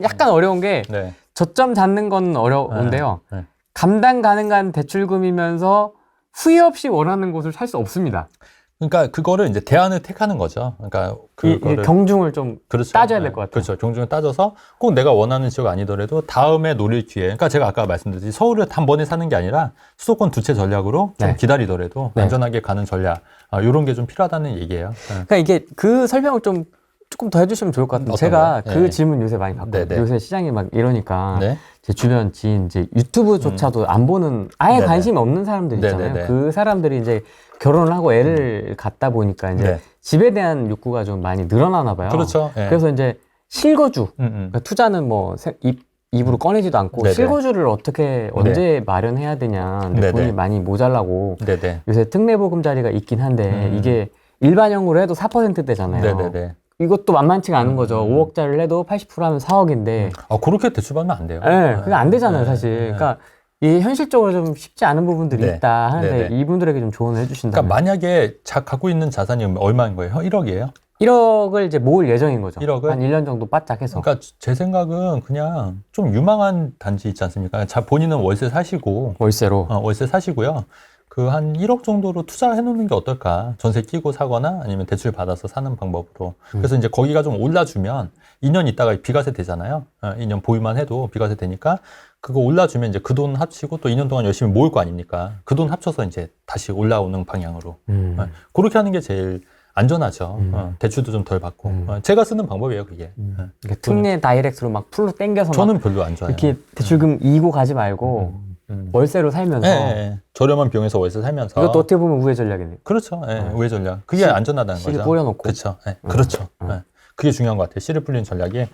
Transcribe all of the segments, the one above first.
약간 어려운 게 네. 저점 잡는 건 어려운데요. 네. 감당 가능한 대출금이면서 후회 없이 원하는 곳을 살 수 없습니다. 그러니까 그거를 이제 대안을 택하는 거죠. 그러니까 이 그거를 경중을 좀 그렇죠. 따져야 될 것 같아요. 그렇죠. 경중을 따져서 꼭 내가 원하는 지역 아니더라도 다음에 노릴 기회. 그러니까 제가 아까 말씀드렸듯이 서울을 단번에 사는 게 아니라 수도권 두 채 전략으로 좀 네. 기다리더라도 네. 안전하게 가는 전략. 이런 게 좀 필요하다는 얘기예요. 그러니까 이게 그 설명을 좀 조금 더 해주시면 좋을 것 같은데, 어떤 제가 거요? 그 네. 질문 요새 많이 받거든요. 네네. 요새 시장이 막 이러니까 네. 제 주변 지인 이제 유튜브조차도 안 보는, 아예 네네. 관심이 없는 사람들 있잖아요. 네네네. 그 사람들이 이제 결혼을 하고 애를 갖다 보니까 이제 네. 집에 대한 욕구가 좀 많이 늘어나나 봐요. 그렇죠. 네. 그래서 이제 실거주, 그러니까 투자는 뭐 입으로 꺼내지도 않고 네네. 실거주를 어떻게 언제 마련해야 되냐, 근데 네네. 돈이 많이 모자라고 네네. 요새 특례보금자리가 있긴 한데 이게 일반형으로 해도 4%대잖아요. 네네네. 이것도 만만치가 않은 거죠. 5억짜리를 해도 80% 하면 4억인데. 그렇게 대출받으면 안 돼요. 네, 그게 안 되잖아요, 네. 사실. 네. 그러니까 이 현실적으로 좀 쉽지 않은 부분들이 네. 있다 하는데 네네. 이분들에게 좀 조언을 해주신다면. 그러니까 만약에 갖고 있는 자산이 얼마인 거예요? 1억이에요? 1억을 이제 모을 예정인 거죠. 1억을? 한 1년 정도 바짝 해서. 그러니까 제 생각은 그냥 좀 유망한 단지 있지 않습니까? 본인은 월세 사시고, 월세로. 월세 사시고요. 그 한 1억 정도로 투자해 놓는 게 어떨까? 전세 끼고 사거나 아니면 대출 받아서 사는 방법으로. 그래서 이제 거기가 좀 올라주면 2년 있다가 비과세 되잖아요. 2년 보유만 해도 비과세 되니까 그거 올라주면 이제 그 돈 합치고 또 2년 동안 열심히 모을 거 아닙니까? 그 돈 합쳐서 이제 다시 올라오는 방향으로. 그렇게 하는 게 제일 안전하죠. 대출도 좀 덜 받고. 제가 쓰는 방법이에요, 그게. 그러니까 특례 다이렉트로 막 풀로 땡겨서 저는 막 별로 안 좋아해요. 이렇게 대출금 이고 가지 말고 월세로 살면서. 네, 저렴한 비용에서 월세 살면서. 이것도 어떻게 보면 우회 전략이네요. 그렇죠. 우회 전략. 그게 안전하다는 씨를 거죠. 뿌려놓고. 그렇죠. 그렇죠. 그게 중요한 것 같아요. 씨를 뿌리는 전략이.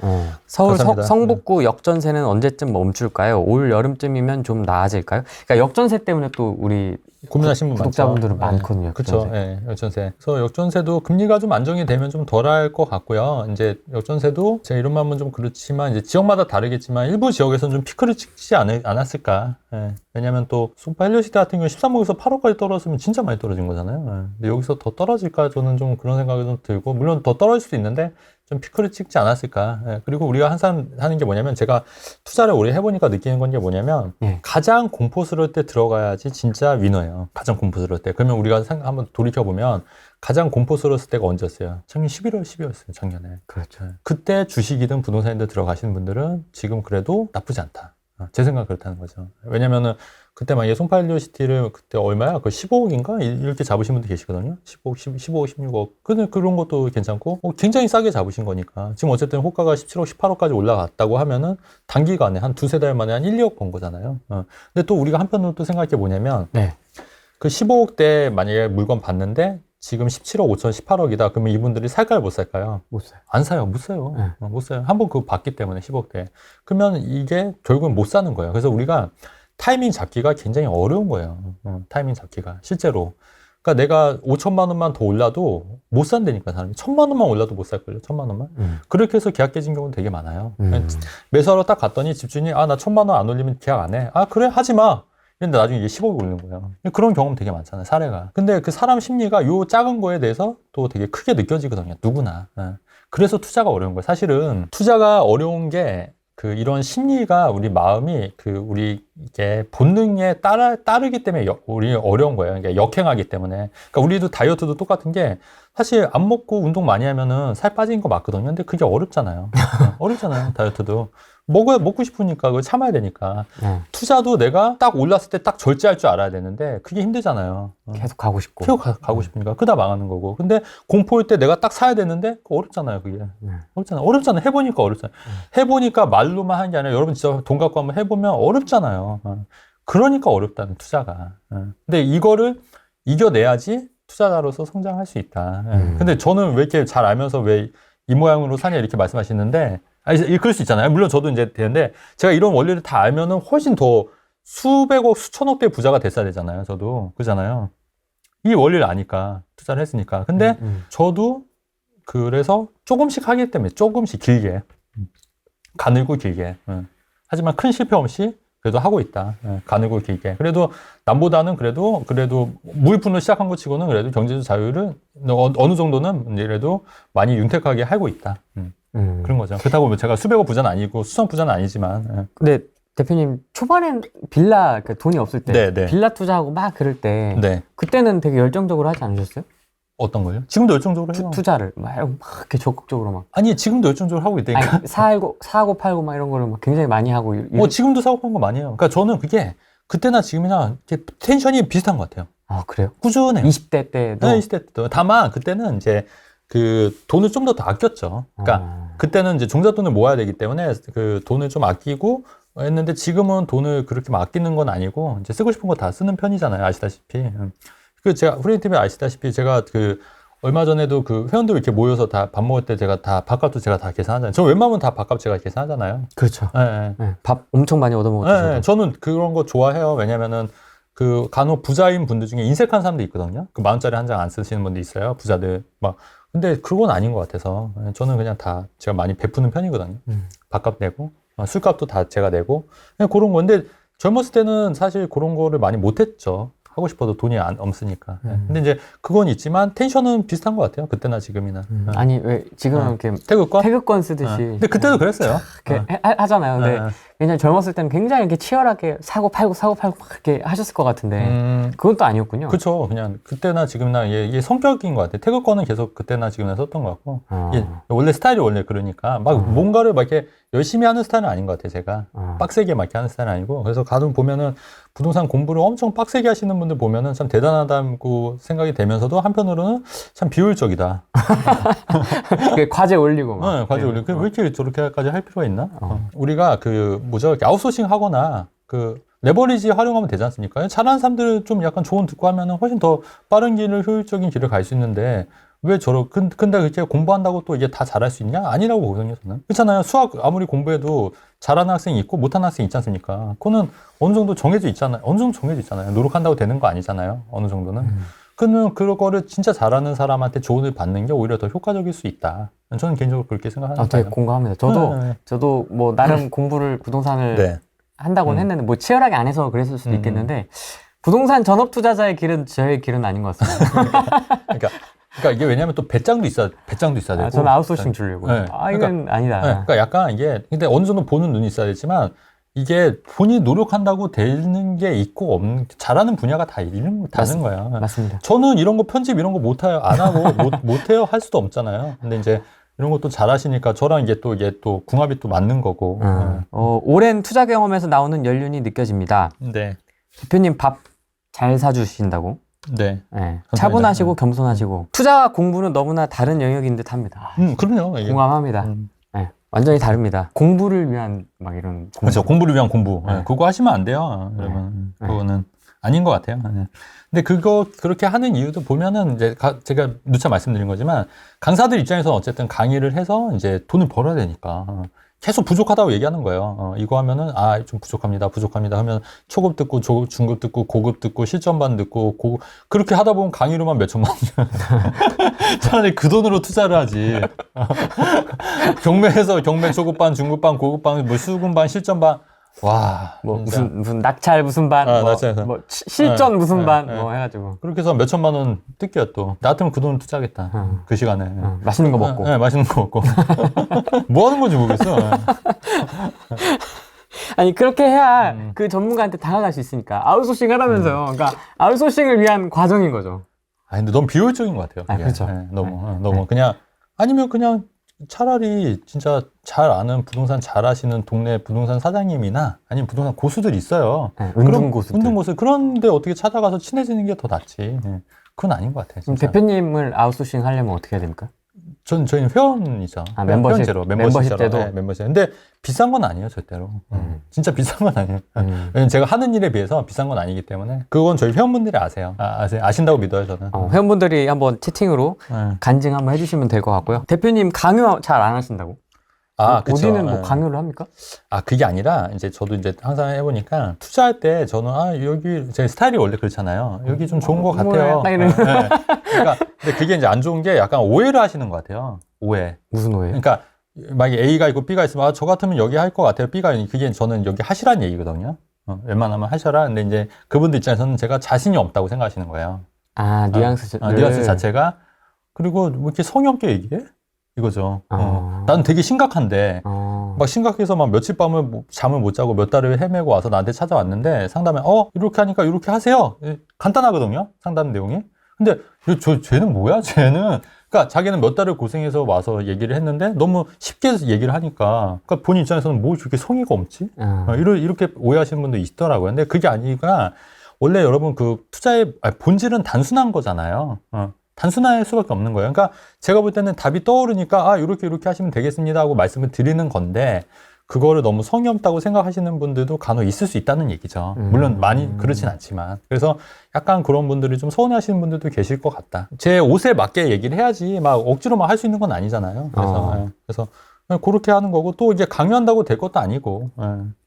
서울 감사합니다. 성북구 역전세는 언제쯤 멈출까요? 올 여름쯤이면 좀 나아질까요? 그러니까 역전세 때문에 또 우리 고민하신 분 구독자분들은 많죠. 많거든요. 그렇죠. 역전세. 그래서 역전세도 금리가 좀 안정이 되면 좀 덜할 것 같고요. 이제 역전세도 제가 이런 말은 좀 그렇지만 이제 지역마다 다르겠지만 일부 지역에서는 좀 피크를 찍지 않았을까. 왜냐하면 또 송파 헬리오시티 같은 경우 13억에서 8억까지 떨어졌으면 진짜 많이 떨어진 거잖아요. 근데 여기서 더 떨어질까 저는 좀 그런 생각이 좀 들고, 물론 더 떨어질 수도 있는데 좀 피크를 찍지 않았을까. 그리고 우리가 항상 하는 게 뭐냐면, 제가 투자를 오래 해보니까 느끼는 건 게 뭐냐면 가장 공포스러울 때 들어가야지 진짜 위너예요. 가장 공포스러울 때. 그러면 우리가 한번 돌이켜보면 가장 공포스러웠을 때가 언제였어요? 작년 11월, 12월였어요. 작년에. 그렇죠. 그때 주식이든 부동산이든 들어가시는 분들은 지금 그래도 나쁘지 않다. 제 생각은 그렇다는 거죠. 왜냐면은 그때 만약에 송파 헬리오시티를 그때 얼마야? 그 15억인가? 이렇게 잡으신 분들 계시거든요. 15억, 15억, 16억. 근데 그런 것도 괜찮고, 굉장히 싸게 잡으신 거니까. 지금 어쨌든 호가가 17억, 18억까지 올라갔다고 하면은 단기간에 한 두세 달 만에 한 1, 2억 번 거잖아요. 근데 또 우리가 한편으로 또 생각해 보냐면, 그 15억대 만약에 물건 봤는데 지금 17억 5천 18억이다. 그러면 이분들이 살까요, 못 살까요? 못 사요. 안 사요. 못 사요. 못 사요. 한번 그거 봤기 때문에 15억대. 그러면 이게 결국은 못 사는 거예요. 그래서 우리가 타이밍 잡기가 굉장히 어려운 거예요. 타이밍 잡기가. 실제로. 그러니까 내가 5천만 원만 더 올라도 못 산다니까, 사람이. 1,000만 원만 올라도 못 살걸요. 1,000만 원만. 그렇게 해서 계약 깨진 경우는 되게 많아요. 매수하러 딱 갔더니 집주인이 나 1,000만 원 안 올리면 계약 안 해. 그래? 하지 마. 근데 나중에 이게 10억이 오르는 거예요. 그런 경험 되게 많잖아요, 사례가. 근데 그 사람 심리가 요 작은 거에 대해서 또 되게 크게 느껴지거든요, 누구나. 그래서 투자가 어려운 거예요. 사실은 투자가 어려운 게 이런 심리가 우리 마음이 우리 이게 본능에 따르기 때문에 우리 어려운 거예요. 그러니까 역행하기 때문에. 그러니까 우리도 다이어트도 똑같은 게, 사실 안 먹고 운동 많이 하면은 살 빠지는 거 맞거든요. 근데 그게 어렵잖아요. 어렵잖아요, 다이어트도. 먹고 싶으니까 그걸 참아야 되니까. 투자도 내가 딱 올랐을 때 딱 절제할 줄 알아야 되는데 그게 힘들잖아요. 계속 가고 싶고. 계속 가고 싶으니까 그러다 망하는 거고. 근데 공포일 때 내가 딱 사야 되는데 그거 어렵잖아요, 그게. 어렵잖아요. 해보니까 어렵잖아요. 해보니까 말로만 하는 게 아니라 여러분 진짜 돈 갖고 한번 해보면 어렵잖아요. 그러니까 어렵다는, 투자가. 근데 이거를 이겨내야지 투자자로서 성장할 수 있다. 근데 저는 왜 이렇게 잘 알면서 왜 이 모양으로 사냐 이렇게 말씀하시는데, 그럴 수 있잖아요. 물론 저도 이제 되는데, 제가 이런 원리를 다 알면은 훨씬 더 수백억, 수천억대 부자가 됐어야 되잖아요. 저도. 그잖아요. 이 원리를 아니까, 투자를 했으니까. 근데 저도 그래서 조금씩 하기 때문에, 조금씩 길게. 가늘고 길게. 하지만 큰 실패 없이 그래도 하고 있다. 가늘고 길게. 그래도 남보다는 그래도 무일푼으로 시작한 것 치고는 그래도 경제적 자유를 어느 정도는 그래도 많이 윤택하게 하고 있다. 그런 거죠. 그렇다고 뭐 제가 수백억 부자는 아니고 수천 부자는 아니지만. 예. 근데 대표님 초반엔 빌라 그러니까 돈이 없을 때 네, 네. 빌라 투자하고 막 그럴 때 네. 그때는 되게 열정적으로 하지 않으셨어요? 어떤 거요? 지금도 열정적으로 해요. 투자를 막 이렇게 적극적으로 막 아니, 지금도 열정적으로 하고 있다니까. 아니, 사고 팔고 막 이런 거를 막 굉장히 많이 하고 지금도 사고 파는 거 많이 해요. 그러니까 저는 그게 그때나 지금이나 이렇게 텐션이 비슷한 것 같아요. 아 그래요? 꾸준해요. 20대 때도 네, 20대 때도. 다만 그때는 이제 그 돈을 좀 더 아꼈죠. 그러니까 그때는 이제 종잣돈을 모아야 되기 때문에 그 돈을 좀 아끼고 했는데 지금은 돈을 그렇게 막 아끼는 건 아니고 이제 쓰고 싶은 거 다 쓰는 편이잖아요. 아시다시피. 그 제가 프리랜티비 아시다시피 제가 그 얼마 전에도 그 회원들 이렇게 모여서 다 밥 먹을 때 제가 다 밥값도 제가 다 계산하잖아요. 저 웬만하면 다 밥값 제가 계산하잖아요. 그렇죠. 네, 네, 밥 엄청 많이 얻어먹었죠. 네, 저는 그런 거 좋아해요. 왜냐면은 그 간혹 부자인 분들 중에 인색한 사람도 있거든요. 그 10,000원짜리 한 장 안 쓰시는 분도 있어요. 부자들 막. 근데 그건 아닌 것 같아서 저는 그냥 다 제가 많이 베푸는 편이거든요. 밥값 내고 술값도 다 제가 내고 그냥 그런 건데 젊었을 때는 사실 그런 거를 많이 못했죠. 하고 싶어도 돈이 없으니까. 근데 이제 그건 있지만 텐션은 비슷한 것 같아요. 그때나 지금이나. 아니 왜 지금은 이렇게 태극권 쓰듯이 근데 그때도 그랬어요. 이렇게 하잖아요. 근데 왜냐면 젊었을 때는 굉장히 이렇게 치열하게 사고 팔고 막 이렇게 하셨을 것 같은데 그건 또 아니었군요. 그렇죠. 그냥 그때나 지금이나 이게 성격인 것 같아요. 태극권은 계속 그때나 지금이나 썼던 것 같고 원래 스타일이 원래 그러니까 막 뭔가를 막 이렇게 열심히 하는 스타일은 아닌 것 같아요. 제가 빡세게 막 이렇게 하는 스타일은 아니고 그래서 가끔 보면은 부동산 공부를 엄청 빡세게 하시는 분들 보면은 참 대단하다고 생각이 되면서도 한편으로는 참 비효율적이다. 과제 올리고 막. 네, 과제 올리고 왜 이렇게 저렇게까지 할 필요가 있나? 우리가 그 뭐죠? 이렇게 아웃소싱 하거나 그 레버리지 활용하면 되지 않습니까? 잘하는 사람들 좀 약간 조언 듣고 하면은 훨씬 더 빠른 길을 효율적인 길을 갈 수 있는데 왜 근데 그렇게 공부한다고 또 이게 다 잘할 수 있냐? 아니라고 보거든요, 저는. 그렇잖아요. 수학 아무리 공부해도 잘하는 학생이 있고 못하는 학생이 있지 않습니까? 그거는 어느 정도 정해져 있잖아요. 어느 정도 정해져 있잖아요. 노력한다고 되는 거 아니잖아요. 어느 정도는. 그러면 그거를 진짜 잘하는 사람한테 조언을 받는 게 오히려 더 효과적일 수 있다. 저는 개인적으로 그렇게 생각하는 되게 거예요. 공감합니다. 저도 뭐 나름 공부를 부동산을 네. 한다고는 했는데 뭐 치열하게 안 해서 그랬을 수도 있겠는데 부동산 전업 투자자의 길은 저의 길은 아닌 것 같습니다. 그러니까 이게 왜냐면 또 배짱도 있어야 되고. 저는 아웃소싱 주려고. 네. 이건 아니다. 네. 그러니까 약간 이게 근데 어느 정도 보는 눈이 있어야 되지만 이게 본인이 노력한다고 되는 게 있고 잘하는 분야가 다 다른 거야. 맞습니다. 저는 이런 거 편집 이런 거 못해요. 안 하고 못해요. 할 수도 없잖아요. 근데 이제 이런 것도 잘하시니까 저랑 이게 또 궁합이 또 맞는 거고. 오랜 투자 경험에서 나오는 연륜이 느껴집니다. 네. 대표님 밥 잘 사주신다고? 네. 차분하시고 겸손하시고 투자와 공부는 너무나 다른 영역인 듯 합니다. 그럼요. 이게. 공감합니다. 완전히 다릅니다. 공부를 위한 막 이런 공부. 그렇죠. 공부를 위한 공부. 그거 하시면 안 돼요. 여러분. 그거는 아닌 것 같아요. 근데 그렇게 하는 이유도 보면은 이제 제가 누차 말씀드린 거지만 강사들 입장에서 어쨌든 강의를 해서 이제 돈을 벌어야 되니까 계속 부족하다고 얘기하는 거예요. 이거 하면은 좀 부족합니다 하면 초급 듣고 중급 듣고 고급 듣고 실전반 듣고 그렇게 하다 보면 강의로만 몇 천만 원. 차라리 그 돈으로 투자를 하지. 경매 초급반 중급반 고급반 뭐 수급반 실전반 와, 뭐 무슨 낙찰 무슨 반, 뭐 실전 무슨 반, 뭐 해가지고 그렇게 해서 몇 천만 원 뜯겨요 또. 나 같으면 그 돈을 투자하겠다. 그 시간에. 맛있는 거 먹고. 맛있는 거 먹고. 뭐 하는 건지 모르겠어. 아니 그렇게 해야 그 전문가한테 다가갈 수 있으니까 아웃소싱 하라면서요. 그러니까 아웃소싱을 위한 과정인 거죠. 근데 너무 비효율적인 것 같아요. 그렇죠. 너무 그냥 아니면 그냥 차라리 진짜 잘 아는 부동산 잘 하시는 동네 부동산 사장님이나 아니면 부동산 고수들 있어요. 은둔고수들. 그런데 어떻게 찾아가서 친해지는 게 더 낫지. 그건 아닌 것 같아요. 그럼 대표님을 아웃소싱 하려면 어떻게 해야 됩니까? 저희는 회원이죠. 멤버십 때도? 네, 멤버십. 근데 비싼 건 아니에요, 절대로. 진짜 비싼 건 아니에요. 왜냐면 제가 하는 일에 비해서 비싼 건 아니기 때문에. 그건 저희 회원분들이 아세요. 아신다고 믿어요, 저는. 회원분들이 한번 채팅으로 간증 한번 해주시면 될 것 같고요. 대표님 강요 잘 안 하신다고? 그쵸. 어디는 뭐 강요를 합니까? 그게 아니라, 이제 저도 이제 항상 해보니까, 투자할 때 저는, 여기, 제 스타일이 원래 그렇잖아요. 여기 좀 좋은 것 같아요. 그러니까, 근데 그게 이제 안 좋은 게 약간 오해를 하시는 것 같아요. 오해. 무슨 오해? 그러니까, 만약에 A가 있고 B가 있으면, 저 같으면 여기 할 것 같아요. B가 있는, 그게 저는 여기 하시라는 얘기거든요. 웬만하면 하셔라. 근데 이제 그분들 입장에서는 제가 자신이 없다고 생각하시는 거예요. 뉘앙스. 뉘앙스 자체가. 그리고 뭐 이렇게 성의 없게 얘기해? 이거죠. 나는 되게 심각한데 막 심각해서 막 며칠 밤을 잠을 못 자고 몇 달을 헤매고 와서 나한테 찾아왔는데 상담에 이렇게 하니까 이렇게 하세요. 간단하거든요. 상담 내용이. 근데 쟤는 뭐야? 쟤는 그러니까 자기는 몇 달을 고생해서 와서 얘기를 했는데 너무 쉽게 얘기를 하니까 그러니까 본인 입장에서는 뭐 저렇게 성의가 없지? 이렇게 오해하시는 분도 있더라고요. 근데 그게 아니라 원래 여러분 그 투자의 본질은 단순한 거잖아요. 단순할 수밖에 없는 거예요. 그러니까 제가 볼 때는 답이 떠오르니까 이렇게 하시면 되겠습니다 하고 말씀을 드리는 건데 그거를 너무 성의 없다고 생각하시는 분들도 간혹 있을 수 있다는 얘기죠. 물론 많이 그렇진 않지만. 그래서 약간 그런 분들이 좀 서운해하시는 분들도 계실 것 같다. 제 옷에 맞게 얘기를 해야지 막 억지로 막 할 수 있는 건 아니잖아요. 그래서 그렇게 하는 거고 또 이제 강요한다고 될 것도 아니고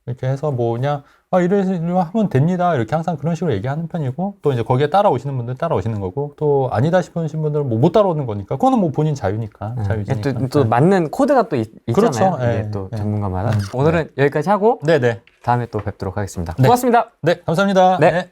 이렇게 해서 뭐냐 이래서 하면 됩니다. 이렇게 항상 그런 식으로 얘기하는 편이고 또 이제 거기에 따라오시는 분들 따라오시는 거고 또 아니다 싶으신 분들은 뭐 못 따라오는 거니까 그거는 뭐 본인 자유니까. 자유지니까. 또 맞는 코드가 또 있잖아요. 그렇죠. 이게 또 전문가마다. 오늘은 여기까지 하고 네네. 다음에 또 뵙도록 하겠습니다. 네. 고맙습니다. 네, 감사합니다. 네. 네.